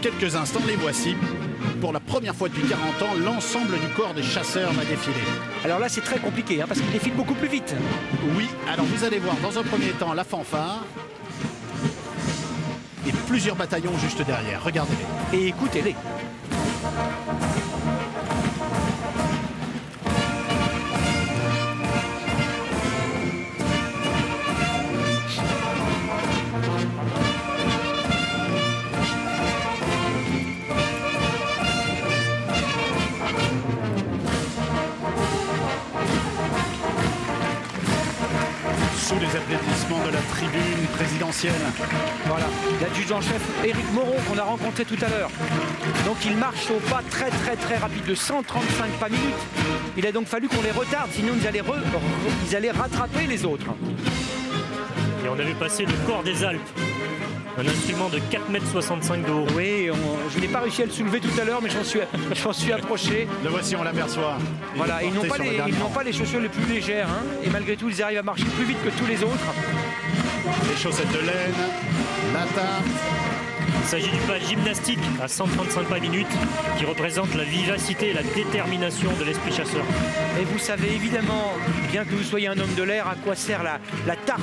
quelques instants, les voici. Pour la première fois depuis 40 ans, l'ensemble du corps des chasseurs va défiler. Alors là, c'est très compliqué, hein, parce qu'ils défilent beaucoup plus vite. Oui, alors vous allez voir dans un premier temps la fanfare et plusieurs bataillons juste derrière. Regardez-les. Et écoutez-les. Sous les applaudissements de la tribune présidentielle. Voilà, l'adjudant-chef Éric Moreau qu'on a rencontré tout à l'heure. Donc il marche au pas très rapide de 135 pas minutes. Il a donc fallu qu'on les retarde, sinon ils allaient rattraper les autres. Et on a vu passer le corps des Alpes. Un instrument de 4,65 m de haut. Oui, je n'ai pas réussi à le soulever tout à l'heure, mais j'en suis approché. Le voici, on l'aperçoit. Voilà, ils n'ont pas les chaussures les plus légères, hein, et malgré tout, ils arrivent à marcher plus vite que tous les autres. Les chaussettes de laine, la tarte. Il s'agit du pas gymnastique à 135 pas minutes qui représente la vivacité et la détermination de l'esprit chasseur. Et vous savez évidemment, bien que vous soyez un homme de l'air, à quoi sert la tarte,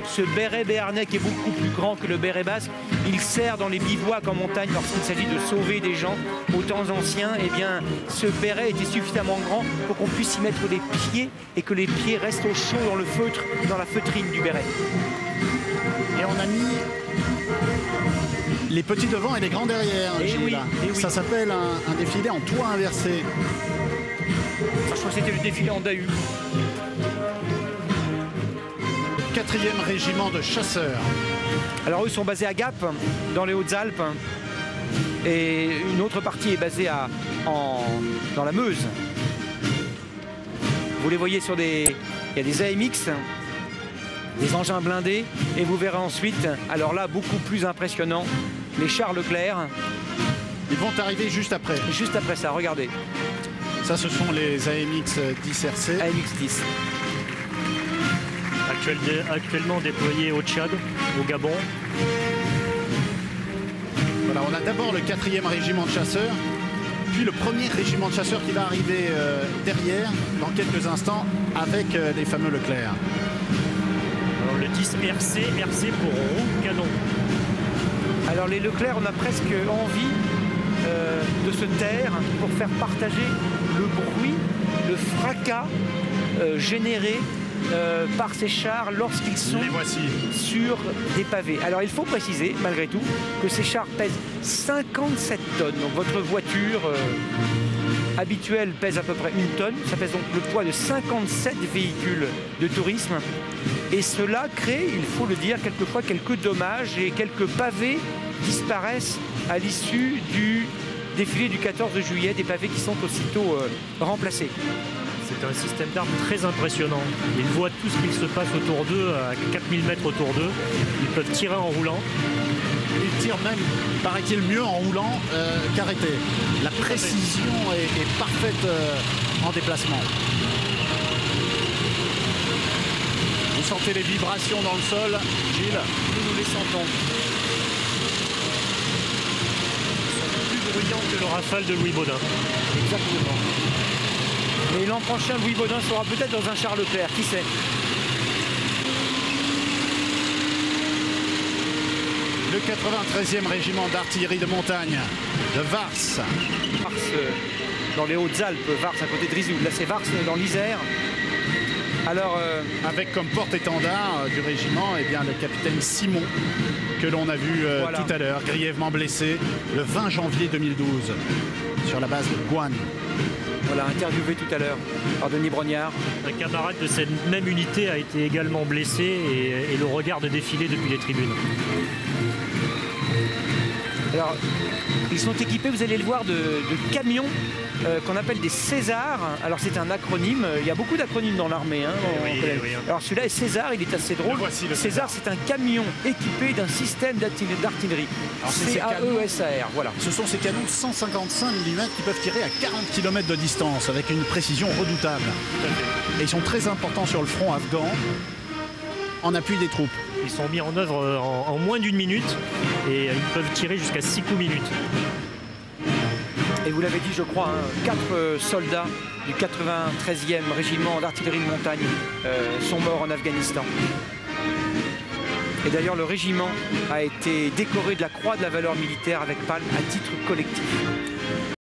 ce béret béarnais qui est beaucoup plus grand que le béret basque. Il sert dans les bivouacs en montagne lorsqu'il s'agit de sauver des gens aux temps anciens. Eh bien, ce béret était suffisamment grand pour qu'on puisse y mettre les pieds et que les pieds restent au chaud dans le feutre, dans la feutrine du béret. Et on a mis les petits devant et les grands derrière. Et oui. Ça s'appelle un défilé en toit inversé. Je crois que c'était le défilé en Dahu. 4e régiment de chasseurs. Alors eux sont basés à Gap, dans les Hautes-Alpes. Et une autre partie est basée dans la Meuse. Vous les voyez sur il y a des AMX, des engins blindés, et vous verrez ensuite, alors là, beaucoup plus impressionnant, les chars Leclerc. Ils vont arriver juste après. Juste après ça, regardez. Ça, ce sont les AMX 10 RC. AMX 10. Actuellement déployés au Tchad, au Gabon. Voilà, on a d'abord le 4e régiment de chasseurs, puis le 1er régiment de chasseurs qui va arriver derrière, dans quelques instants, avec les fameux Leclerc. Alors le 10 RC pour roue canon. Alors les Leclerc, on a presque envie de se taire pour faire partager le bruit, le fracas généré par ces chars lorsqu'ils sont sur des pavés. Alors il faut préciser, malgré tout, que ces chars pèsent 57 tonnes. Donc votre voiture habituelle pèse à peu près 1 tonne. Ça pèse donc le poids de 57 véhicules de tourisme. Et cela crée, il faut le dire, quelquefois quelques dommages et quelques pavés disparaissent à l'issue du défilé du 14 juillet, des pavés qui sont aussitôt remplacés. C'est un système d'armes très impressionnant. Ils voient tout ce qu'il se passe autour d'eux, à 4000 mètres autour d'eux. Ils peuvent tirer en roulant. Ils tirent même, paraît-il, mieux en roulant qu'arrêté. La précision est parfaite en déplacement. Vous sentez les vibrations dans le sol, Gilles? Nous les sentons. Ils sont plus bruyants que le Rafale de Louis Baudin. Exactement. Et l'an prochain, Louis Baudin sera peut-être dans un char Leclerc, qui sait? Le 93e régiment d'artillerie de montagne de Vars. Vars, dans les Hautes-Alpes, Vars à côté de Risoul. Là, c'est Vars dans l'Isère. Alors, avec comme porte-étendard du régiment, eh bien, le capitaine Simon, que l'on a vu tout à l'heure, grièvement blessé le 20 janvier 2012, sur la base de Gouane. Voilà, interviewé tout à l'heure par Denis Brognard. Un camarade de cette même unité a été également blessé et le regarde défiler depuis les tribunes. Alors, ils sont équipés, vous allez le voir, de camions qu'on appelle des Césars. Alors c'est un acronyme, il y a beaucoup d'acronymes dans l'armée. Hein, alors celui-là est César, il est assez drôle. César, c'est un camion équipé d'un système d'artillerie. CAESAR, voilà. Ce sont ces canons de 155 mm qui peuvent tirer à 40 km de distance avec une précision redoutable. Et ils sont très importants sur le front afghan en appui des troupes. Ils sont mis en œuvre en moins d'1 minute et ils peuvent tirer jusqu'à 6 coups minutes. Et vous l'avez dit, je crois, hein, 4 soldats du 93e régiment d'artillerie de montagne sont morts en Afghanistan. Et d'ailleurs, le régiment a été décoré de la Croix de la valeur militaire avec palme à titre collectif.